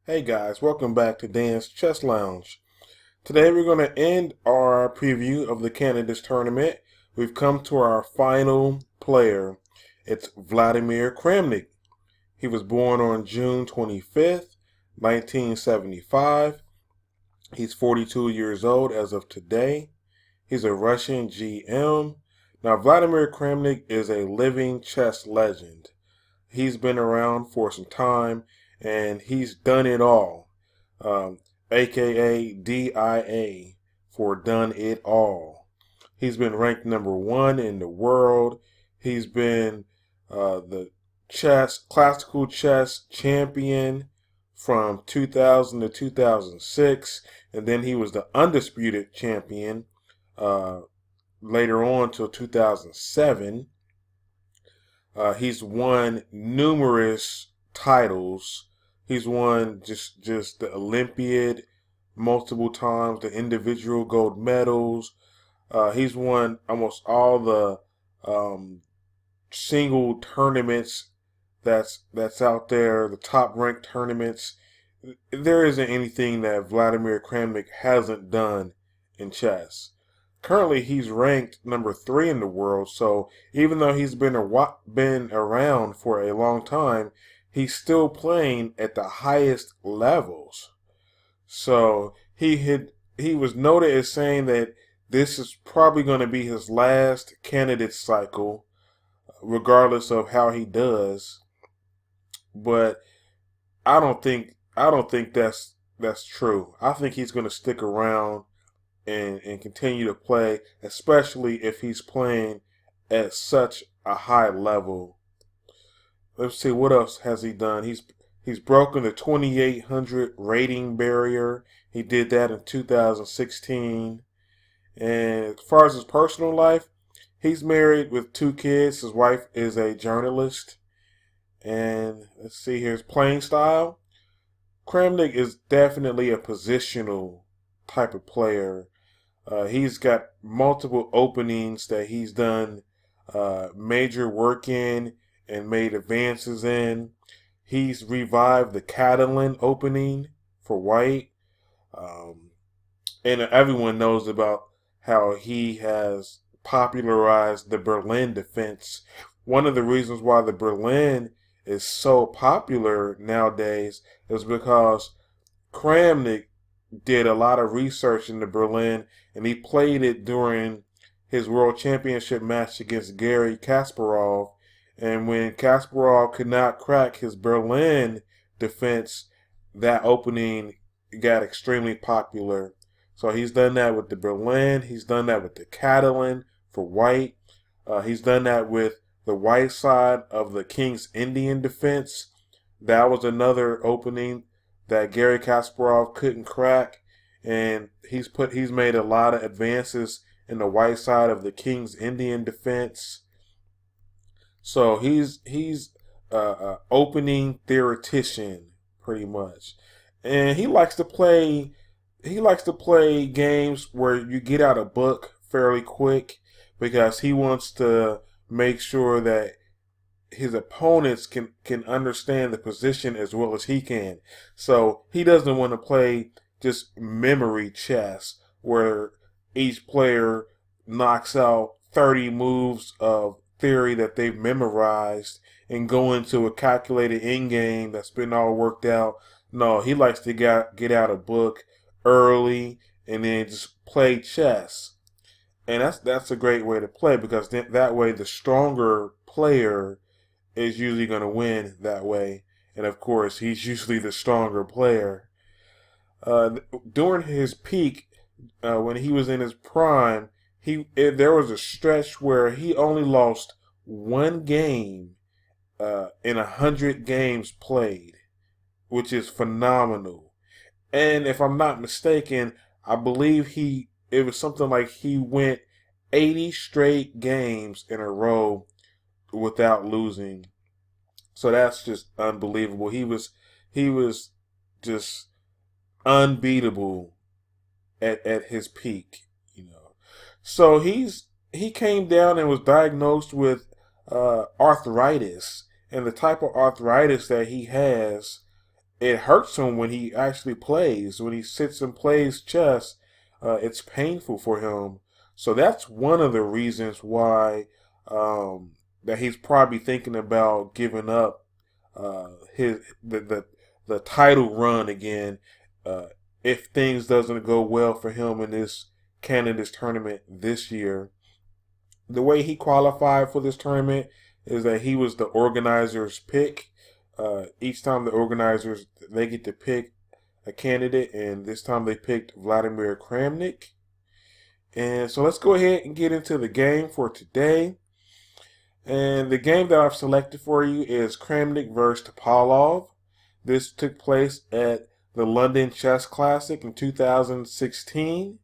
Hey guys, welcome back to Dan's Chess Lounge. Today we're going to end our preview of the Candidates tournament. We've come to our final player. It's Vladimir Kramnik. He was born on June 25th, 1975. He's 42 years old as of today. He's a Russian GM. Now, Vladimir Kramnik is a living chess legend. He's been around for some time, and he's done it all, aka DIA for done it all. He's been ranked #1 in the world. He's been the classical chess champion from 2000 to 2006, and then he was the undisputed champion later on till 2007. He's won numerous titles. He's won just the Olympiad multiple times, the individual gold medals. He's won almost all the single tournaments that's out there, the top ranked tournaments. There isn't anything that Vladimir Kramnik hasn't done in chess. Currently, he's ranked #3 in the world, so even though he's been around for a long time, he's still playing at the highest levels. So he was noted as saying that this is probably going to be his last candidate cycle, regardless of how he does. But I don't think that's true. I think he's going to stick around and continue to play, especially if he's playing at such a high level. Let's see, what else has he done? He's broken the 2,800 rating barrier. He did that in 2016. And as far as his personal life, he's married with 2 kids. His wife is a journalist. And let's see here, his playing style. Kramnik is definitely a positional type of player. He's got multiple openings that he's done major work in and made advances in. He's revived the Catalan opening for white. And everyone knows about how he has popularized the Berlin defense. One of the reasons why the Berlin is so popular nowadays is because Kramnik did a lot of research into Berlin, and he played it during his world championship match against Garry Kasparov. And when Kasparov could not crack his Berlin defense, that opening got extremely popular. So he's done that with the Berlin. He's done that with the Catalan for white. He's done that with the white side of the King's Indian defense. That was another opening that Garry Kasparov couldn't crack, and he's made a lot of advances in the white side of the King's Indian defense. So he's opening theoretician pretty much, and he likes to play games where you get out a book fairly quick because he wants to make sure that his opponents can understand the position as well as he can. So he doesn't want to play just memory chess where each player knocks out 30 moves of theory that they've memorized and go into a calculated endgame that's been all worked out. No, he likes to get out a book early and then just play chess. And that's a great way to play because that way the stronger player is usually going to win that way. And of course, he's usually the stronger player. During his peak, when he was in his prime, there was a stretch where he only lost 1 game in 100 games played, which is phenomenal. And if I'm not mistaken, I believe it was something like he went 80 straight games in a row without losing. So that's just unbelievable. He was just unbeatable at his peak, So he came down and was diagnosed with arthritis, and the type of arthritis that he has it hurts him when he actually plays. When he sits and plays chess, it's painful for him. So that's one of the reasons why that he's probably thinking about giving up his the title run again if things doesn't go well for him in this candidates tournament this year. The way he qualified for this tournament is that he was the organizer's pick. Each time the organizers they get to pick a candidate, and this time they picked Vladimir Kramnik. And so let's go ahead and get into the game for today. And the game that I've selected for you is Kramnik versus Topalov. This took place at the London Chess Classic in 2016.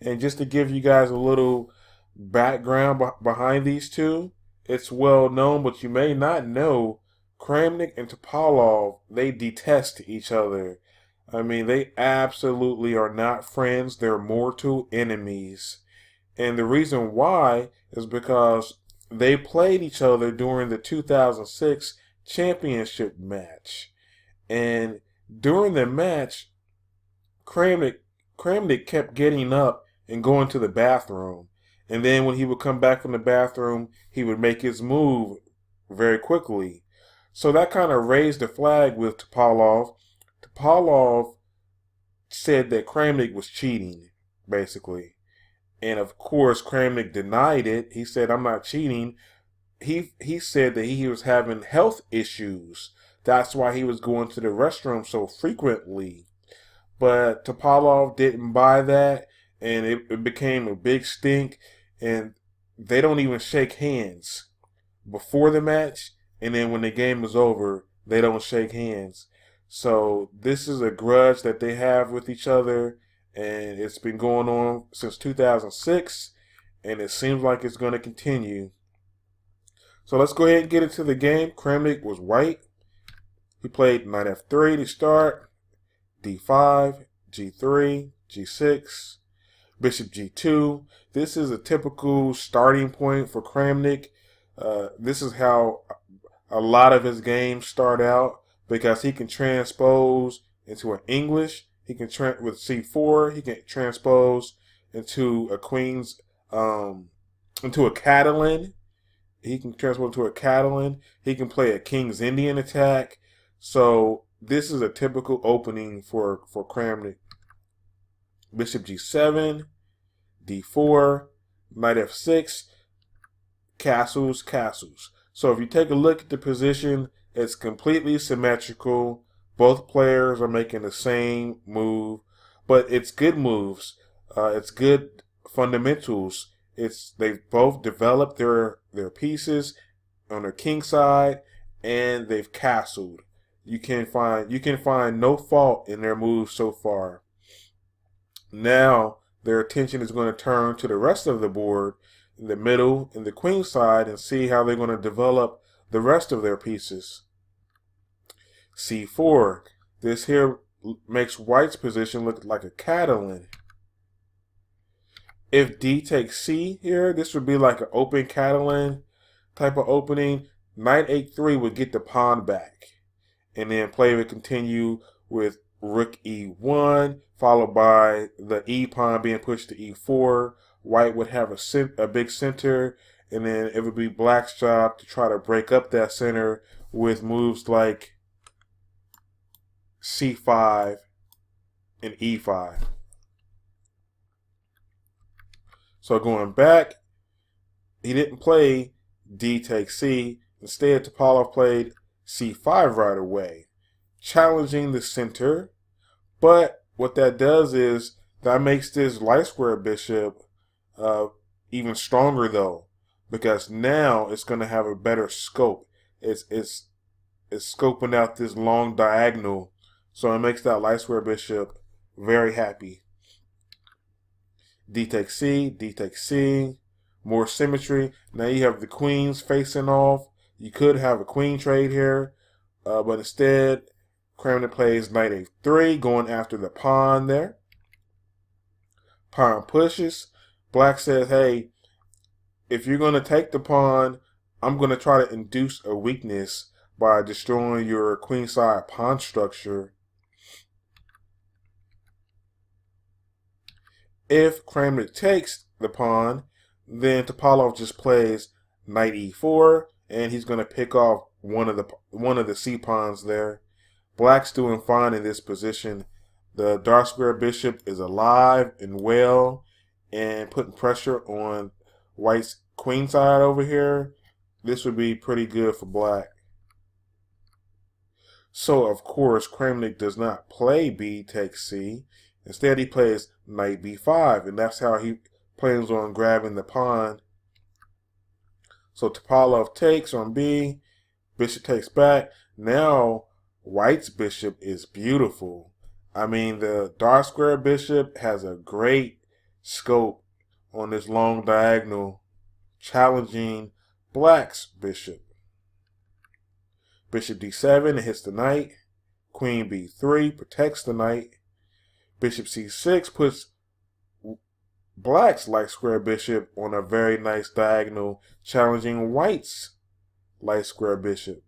And just to give you guys a little background behind these two, it's well known, but you may not know, Kramnik and Topalov, they detest each other. I mean, they absolutely are not friends. They're mortal enemies. And the reason why is because they played each other during the 2006 championship match. And during the match, Kramnik kept getting up and going to the bathroom. And then when he would come back from the bathroom, he would make his move very quickly. So that kind of raised the flag with Topalov. Topalov said that Kramnik was cheating, basically. And of course, Kramnik denied it. He said, "I'm not cheating." He said that he was having health issues. That's why he was going to the restroom so frequently. But Topalov didn't buy that, and it became a big stink. And they don't even shake hands before the match, and then when the game is over, they don't shake hands. So this is a grudge that they have with each other, and it's been going on since 2006, and it seems like it's going to continue. So let's go ahead and get into the game. Kramnik was white. He played knight f3 to start, d5, g3, g6, bishop g2. This is a typical starting point for Kramnik. This is how a lot of his games start out, because he can transpose into an English. He can with c4. He can transpose into a queen's into a Catalan. He can transpose into a Catalan. He can play a King's Indian attack. So this is a typical opening for Kramnik. Bishop g7, d4, knight f6, castles, castles. So if you take a look at the position, it's completely symmetrical. Both players are making the same move, but it's good moves. It's good fundamentals. They've both developed their pieces on their king side, and they've castled. You can find no fault in their moves so far. Now their attention is going to turn to the rest of the board, in the middle, in the queen side, and see how they're going to develop the rest of their pieces. c4. This here makes white's position look like a Catalan. If d takes c here, this would be like an open Catalan type of opening. Knight h3 would get the pawn back. And then play would continue with rook e1, followed by the e pawn being pushed to e4. White would have a big center, and then it would be black's job to try to break up that center with moves like c5 and e5. So going back, he didn't play d takes c. Instead, Topalov played c5 right away, challenging the center. But what that does is that makes this light square bishop even stronger, though, because now it's going to have a better scope. It's scoping out this long diagonal, so it makes that light square bishop very happy. D takes C, D takes C, more symmetry. Now you have the queens facing off. You could have a queen trade here, but instead, Kramnik plays knight a3, going after the pawn there. Pawn pushes. Black says, hey, if you're going to take the pawn, I'm going to try to induce a weakness by destroying your queenside pawn structure. If Kramnik takes the pawn, then Topalov just plays knight e4, and he's going to pick off one of the c pawns there. Black's doing fine in this position. The dark square bishop is alive and well and putting pressure on White's queen side over here. This would be pretty good for Black. So, of course, Kramnik does not play b takes c. Instead, he plays knight b5, and that's how he plans on grabbing the pawn. So Topalov takes on b, bishop takes back. Now, White's bishop is beautiful. I mean, the dark square bishop has a great scope on this long diagonal, challenging Black's bishop. Bishop d7, it hits the knight. Queen b3 protects the knight. Bishop c6 puts Black's light square bishop on a very nice diagonal, challenging White's light square bishop.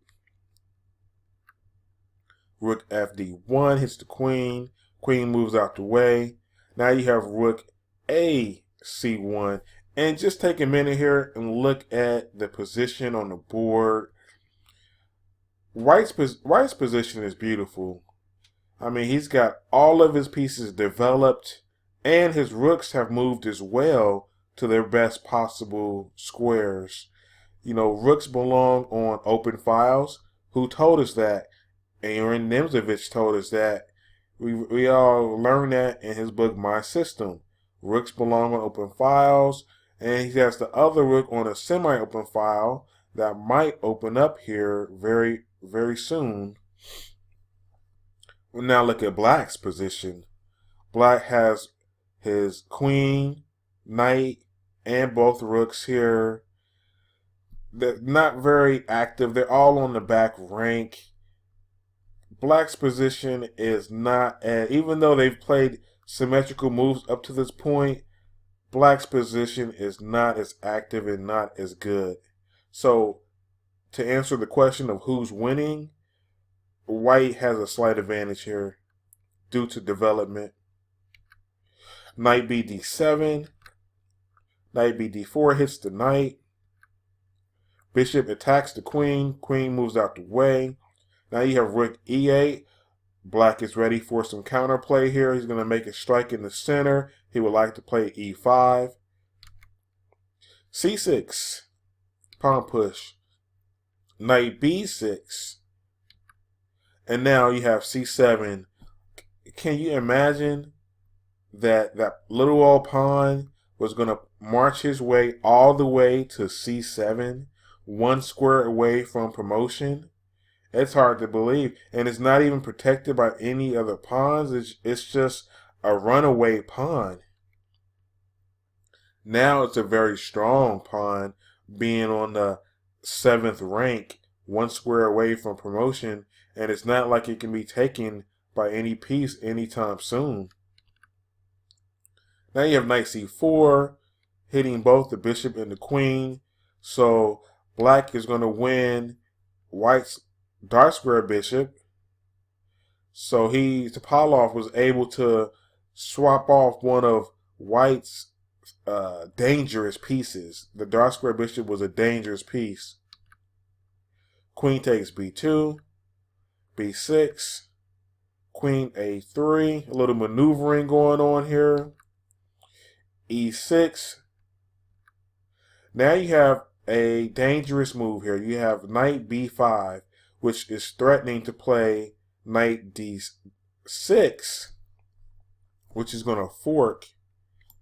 Rook fd1 hits the queen. Queen moves out the way. Now you have rook a c1. And just take a minute here and look at the position on the board. White's position is beautiful. I mean, he's got all of his pieces developed, and his rooks have moved as well to their best possible squares. You know, rooks belong on open files. Who told us that? Aaron Nemzovich told us that. We all learned that in his book, My System. Rooks belong on open files, and he has the other rook on a semi-open file that might open up here very, very soon. Now look at Black's position. Black has his queen, knight, and both rooks here. They're not very active. They're all on the back rank. Black's position is not as, even though they've played symmetrical moves up to this point, Black's position is not as active and not as good. So, to answer the question of who's winning, White has a slight advantage here due to development. Knight b d7. Knight b d4 hits the knight. Bishop attacks the queen. Queen moves out the way. Now you have rook e8. Black is ready for some counterplay here. He's going to make a strike in the center. He would like to play e5. c6. Pawn push. Knight b6. And now you have c7. Can you imagine that little old pawn was going to march his way all the way to c7, one square away from promotion? It's hard to believe. And it's not even protected by any other pawns. It's just a runaway pawn. Now it's a very strong pawn, being on the 7th rank, one square away from promotion, and it's not like it can be taken by any piece anytime soon. Now you have knight c4, hitting both the bishop and the queen. So Black is going to win White's dark square bishop. So Topalov was able to swap off one of White's dangerous pieces. The dark square bishop was a dangerous piece. Queen takes b2, b6, queen a3, a little maneuvering going on here. e6. Now you have a dangerous move here. You have knight b5, which is threatening to play knight d6, which is going to fork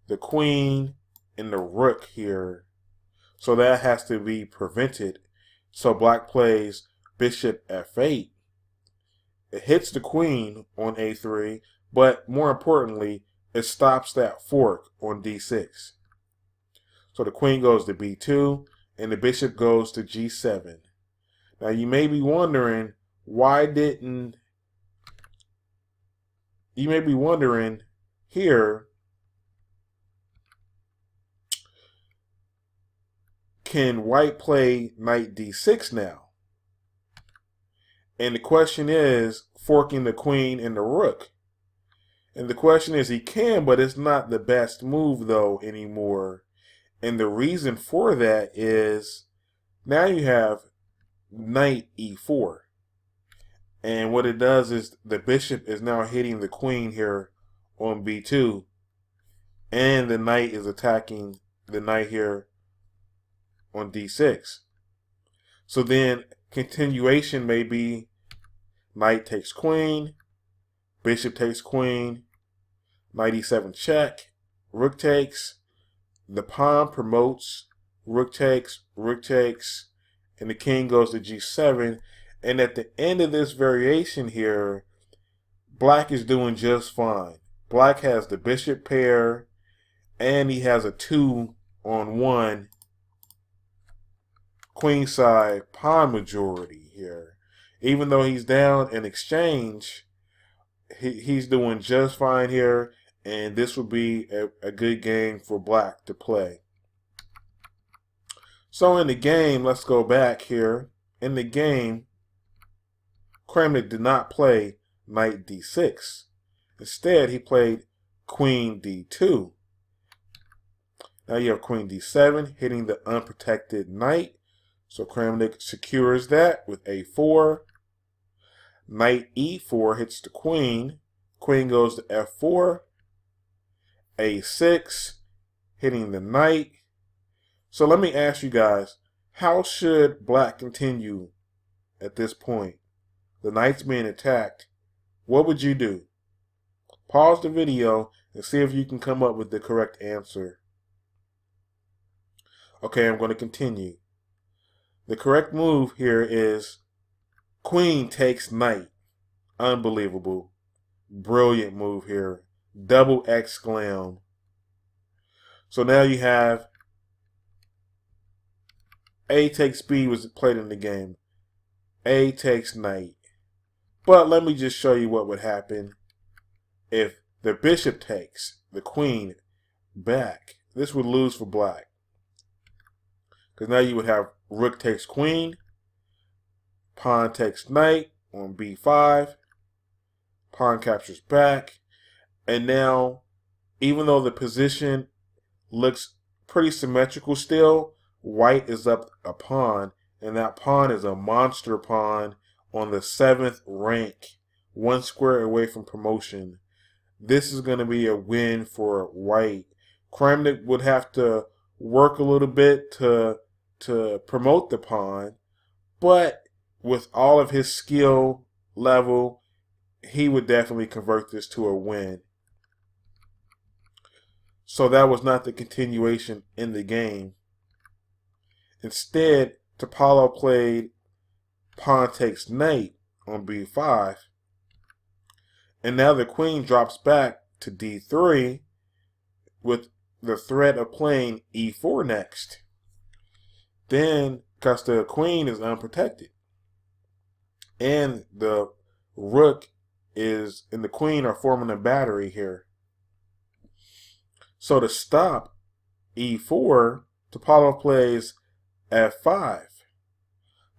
the queen and the rook here. So that has to be prevented. So Black plays bishop f8. It hits the queen on a3, but more importantly, it stops that fork on d6. So the queen goes to b2, and the bishop goes to g7. Now you may be wondering, here, can White play knight d6 now? And the question is, forking the queen and the rook. And the question is, he can, but it's not the best move though anymore. And the reason for that is now you have knight e4. And what it does is the bishop is now hitting the queen here on b2. And the knight is attacking the knight here on d6. So then continuation may be knight takes queen, bishop takes queen, knight e7 check, rook takes, the pawn promotes, rook takes, and the king goes to g7. And at the end of this variation here, black is doing just fine. Black has the bishop pair, and he has a 2-on-1 queenside pawn majority here. Even though he's down in exchange, he's doing just fine here, and this would be a good game for black to play. So in the game, let's go back here. In the game, Kramnik did not play knight d6. Instead, he played queen d2. Now you have queen d7 hitting the unprotected knight. So Kramnik secures that with a4. Knight e4 hits the queen. Queen goes to f4. a6 hitting the knight. So let me ask you guys, how should black continue at this point? The knight's being attacked. What would you do? Pause the video and see if you can come up with the correct answer. Okay, I'm going to continue. The correct move here is queen takes knight. Unbelievable. Brilliant move here. Double exclam. So now you have A takes B was played in the game. A takes knight. But let me just show you what would happen if the bishop takes the queen back. This would lose for black. Because now you would have rook takes queen, pawn takes knight on b5, pawn captures back, and now, even though the position looks pretty symmetrical still, white is up a pawn, and that pawn is a monster pawn on the 7th rank, 1 square away from promotion. This is going to be a win for white. Kramnik would have to work a little bit to promote the pawn, but with all of his skill level, he would definitely convert this to a win. So that was not the continuation in the game. Instead, Topalov played pawn takes knight on b5, and now the queen drops back to d3 with the threat of playing e4 next. Then, because the queen is unprotected, and the rook is and the queen are forming a battery here. So to stop e4, Topalov plays f5.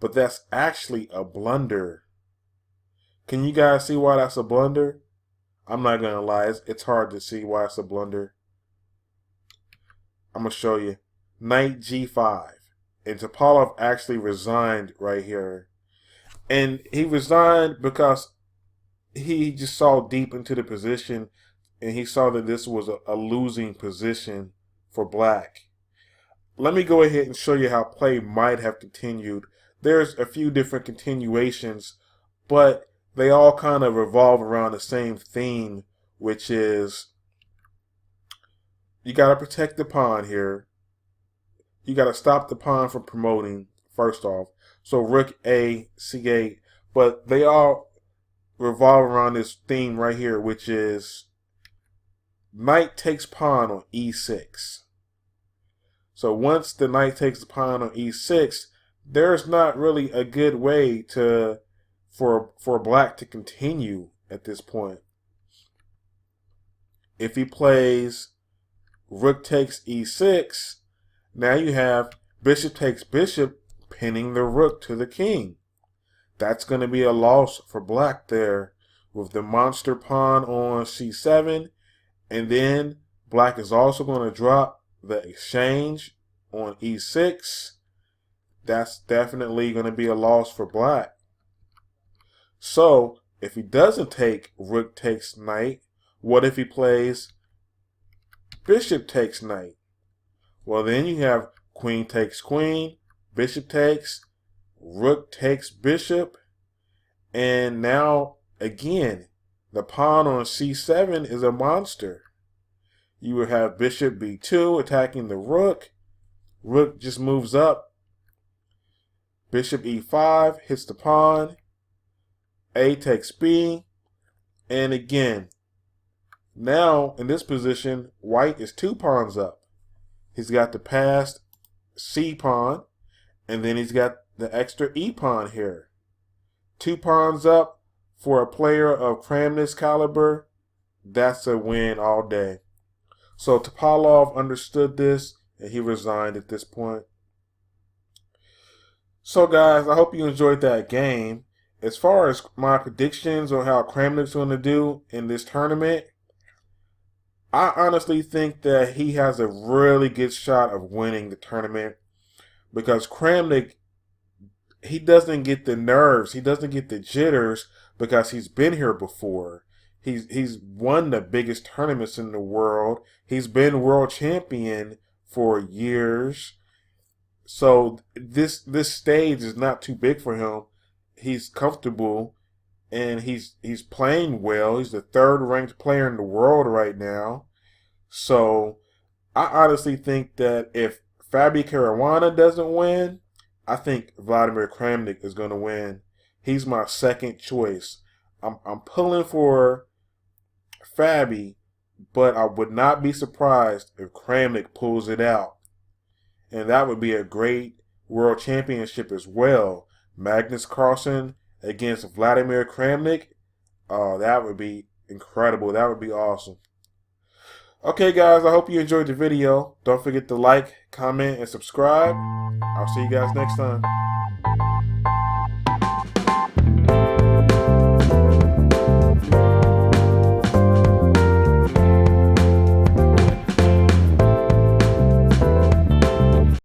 But that's actually a blunder. Can you guys see why that's a blunder? I'm not going to lie, it's hard to see why it's a blunder. I'm going to show you. Knight g5. And Topalov actually resigned right here. And he resigned because he just saw deep into the position, and he saw that this was a losing position for black. Let me go ahead and show you how play might have continued. There's a few different continuations, but they all kind of revolve around the same theme, which is you got to protect the pawn here. You got to stop the pawn from promoting, first off. So rook A, C8, but they all revolve around this theme right here, which is knight takes pawn on e6. So once the knight takes the pawn on e6, there's not really a good way for black to continue at this point. If he plays rook takes e6, now you have bishop takes bishop, pinning the rook to the king. That's going to be a loss for black there, with the monster pawn on c7. And then black is also going to drop the exchange on e6. That's definitely going to be a loss for black. So if he doesn't take rook takes knight, what if he plays bishop takes knight? Well, then you have queen takes queen, bishop takes, rook takes bishop, and now again the pawn on c7 is a monster. You would have bishop b2 attacking the rook. Rook just moves up. Bishop e5 hits the pawn. A takes b. And again, now in this position, white is 2 pawns up. He's got the passed c pawn, and then he's got the extra e pawn here. 2 pawns up for a player of Kramnik's caliber. That's a win all day. So Topalov understood this, and he resigned at this point. So guys, I hope you enjoyed that game. As far as my predictions on how Kramnik's going to do in this tournament, I honestly think that he has a really good shot of winning the tournament, because Kramnik, he doesn't get the nerves, he doesn't get the jitters, because he's been here before. He's won the biggest tournaments in the world. He's been world champion for years. So this stage is not too big for him. He's comfortable, and he's playing well. He's the 3rd ranked player in the world right now. So I honestly think that if FIDE Caruana doesn't win, I think Vladimir Kramnik is going to win. He's my second choice. I'm pulling for FIDE, but I would not be surprised if Kramnik pulls it out. And that would be a great world championship as well. Magnus Carlsen against Vladimir Kramnik. Oh, that would be incredible. That would be awesome. Okay, guys, I hope you enjoyed the video. Don't forget to like, comment, and subscribe. I'll see you guys next time.